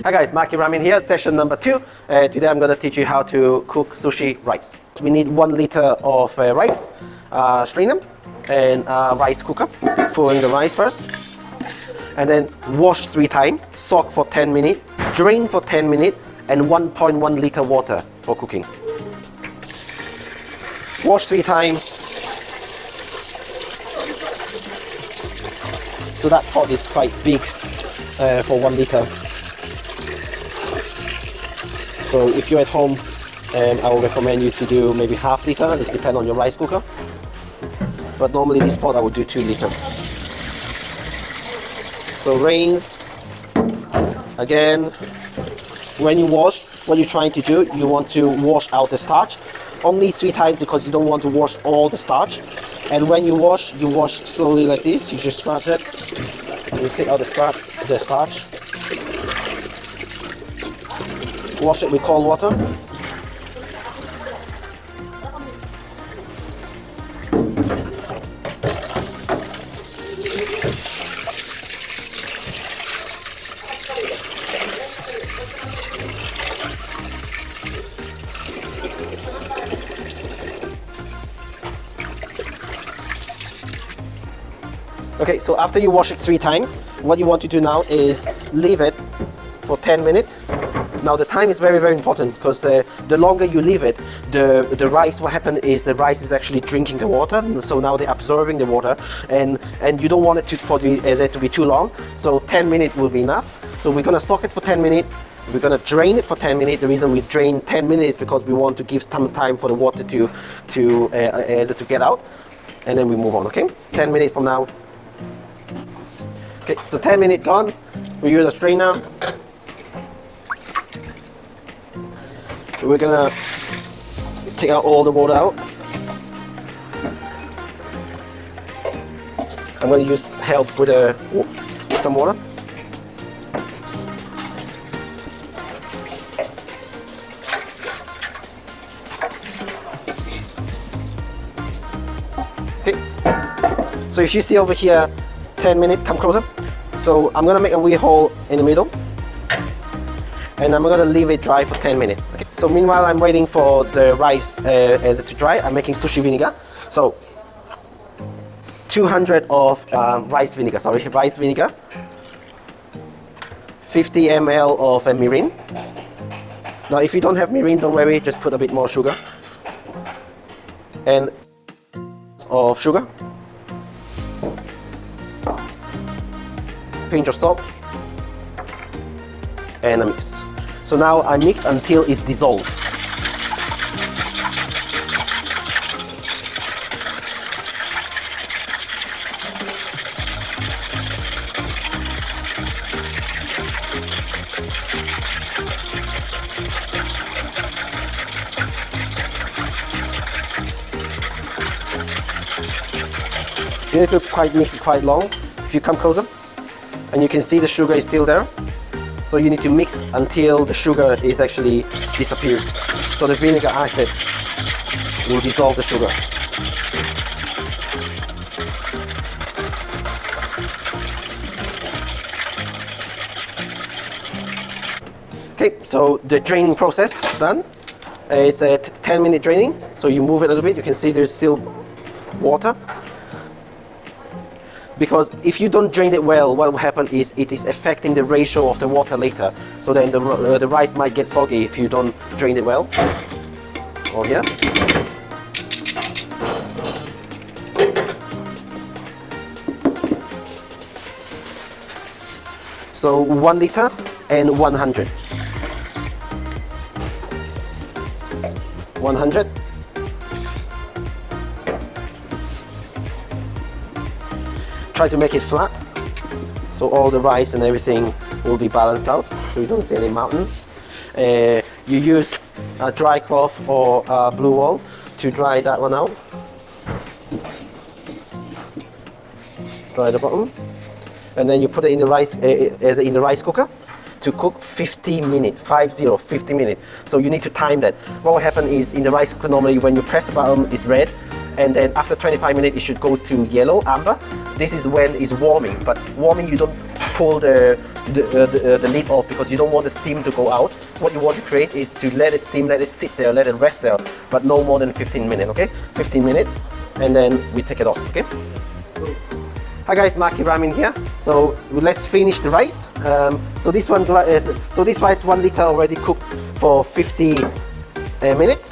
Hi guys, Maki Ramen here, session number 2. Today I'm going to teach you how to cook sushi rice. We need 1 liter of rice, strain them, and a rice cooker. Put in the rice first, and then wash 3 times, soak for 10 minutes, drain for 10 minutes, and 1.1 liter water for cooking. Wash 3 times. So that pot is quite big for 1 liter. So if you're at home, I will recommend you to do maybe half liter. This depends on your rice cooker. But normally this pot I would do 2 liters. So rinse. Again, when you wash, what you're trying to do, you want to wash out the starch. Only 3 times because you don't want to wash all the starch. And when you wash slowly like this. You just scratch it. And you take out the starch. Wash it with cold water. Okay, so after you wash it 3 times, what you want to do now is leave it for 10 minutes. Now the time is very, very important because the longer you leave it, the rice, what happens is the rice is actually drinking the water. So now they're absorbing the water, and you don't want it to be too long. So 10 minutes will be enough. So we're gonna soak it for 10 minutes. We're gonna drain it for 10 minutes. The reason we drain 10 minutes is because we want to give some time for the water to get out, and then we move on. Okay, 10 minutes from now. Okay, so 10 minutes gone. We use a strainer. We're gonna take out all the water out. I'm gonna use help with some water. Okay. So if you see over here, 10 minutes, come closer. So I'm gonna make a wee hole in the middle. And I'm gonna leave it dry for 10 minutes. Okay. So meanwhile, I'm waiting for the rice to dry. I'm making sushi vinegar. So 200 of rice vinegar. 50 ml of mirin. Now, if you don't have mirin, don't worry. Just put a bit more sugar. And of sugar. Pinch of salt. And a mix. So now I mix until it's dissolved. You need to mix it quite long. If you come closer, and you can see the sugar is still there. So you need to mix until the sugar is actually disappeared. So the vinegar acid will dissolve the sugar. Okay, so the draining process done. It's a 10-minute draining. So you move it a little bit. You can see there's still water. Because if you don't drain it well, what will happen is it is affecting the ratio of the water later. So then the rice might get soggy if you don't drain it well. Or here. So 1 liter and 100. 100. Try to make it flat, so all the rice and everything will be balanced out, so you don't see any mountain. You use a dry cloth or a blue wool to dry that one out. Dry the bottom, and then you put it in the rice cooker to cook 50 minutes. 50 minutes. So you need to time that. What will happen is in the rice cooker normally when you press the button it's red, and then after 25 minutes it should go to yellow, amber. This is when it's warming, but warming you don't pull the lid off because you don't want the steam to go out. What you want to create is to let it steam, let it sit there, let it rest there, but no more than 15 minutes, okay? 15 minutes, and then we take it off, okay? Hi guys, Maki Ramen here. So let's finish the rice. So this rice 1 liter already cooked for 50 minutes.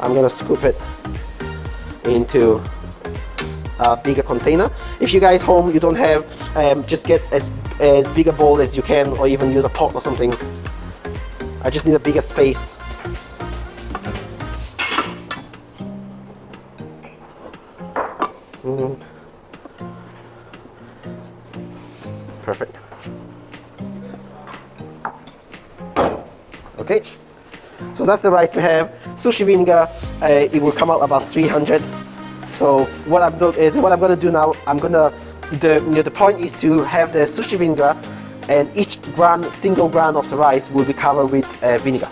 I'm gonna scoop it into a bigger container. If you guys home you don't have, just get as big a bowl as you can, or even use a pot or something. I just need a bigger space. Perfect. Okay, so that's the rice we have. Sushi vinegar, it will come out about 300. So what I'm gonna do now, the point is to have the sushi vinegar, and each single gram of the rice will be covered with vinegar.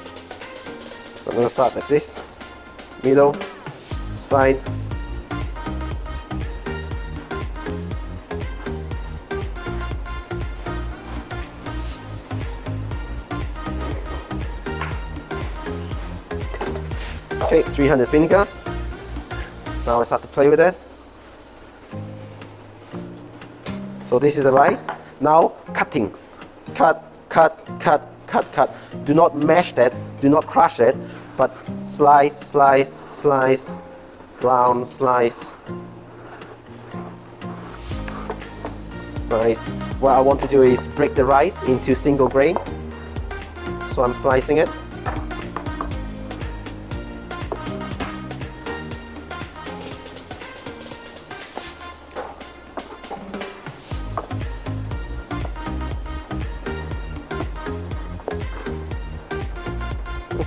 So I'm gonna start like this, middle, side. Okay, 300 vinegar. Now I start to play with this. So this is the rice. Now cutting. Cut. Do not mash that, do not crush it, but slice, round slice. Nice. What I want to do is break the rice into single grain. So I'm slicing it.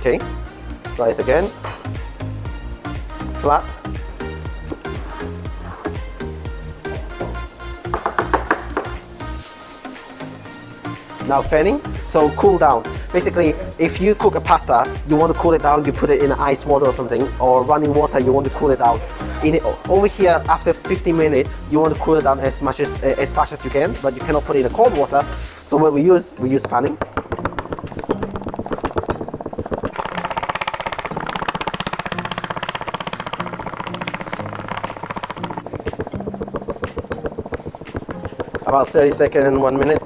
Okay, slice again, flat. Now fanning, so cool down. Basically, if you cook a pasta, you want to cool it down, you put it in ice water or something, or running water, you want to cool it down. Over here, after 15 minutes, you want to cool it down as fast as you can, but you cannot put it in cold water. So what we use fanning. About 30 seconds, 1 minute.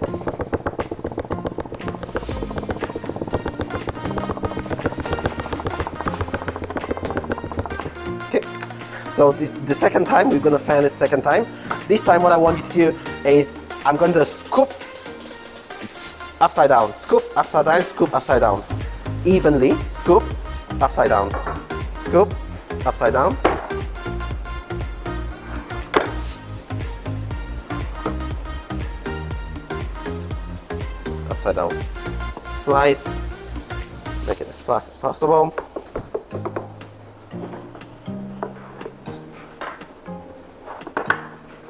Okay, so this the second time we're gonna fan it second time. This time what I want you to do is I'm going to scoop upside down, scoop upside down, scoop upside down. Evenly, scoop upside down, scoop upside down. Upside down. Slice, make it as fast as possible.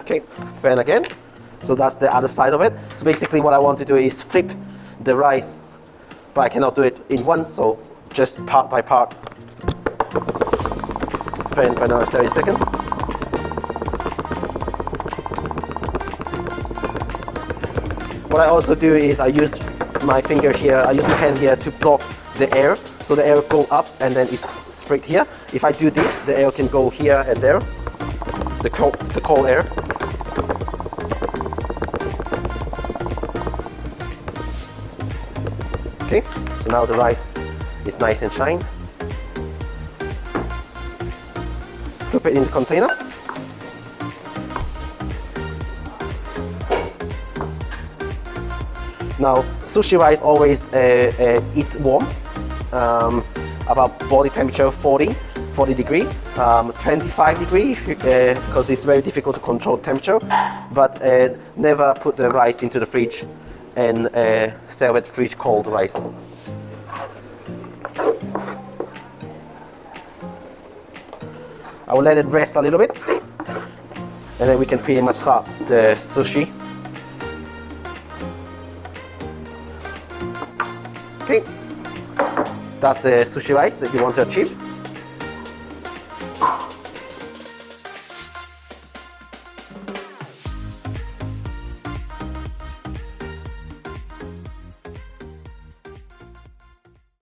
Okay, fan again. So that's the other side of it. So basically what I want to do is flip the rice, but I cannot do it in once, so just part by part. Fan for another 30 seconds. What I also do is I use my finger here, I use my hand here to block the air, so the air go up and then it's sprayed here. If I do this, the air can go here and there, the cold air. Okay, so now the rice is nice and shine. Scoop it in the container. Now, sushi rice always eat warm, about body temperature 40 degree, 25 degree, because it's very difficult to control temperature, but never put the rice into the fridge and serve it fridge cold rice. I will let it rest a little bit, and then we can pretty much start the sushi. Okay, that's the sushi rice that you want to achieve.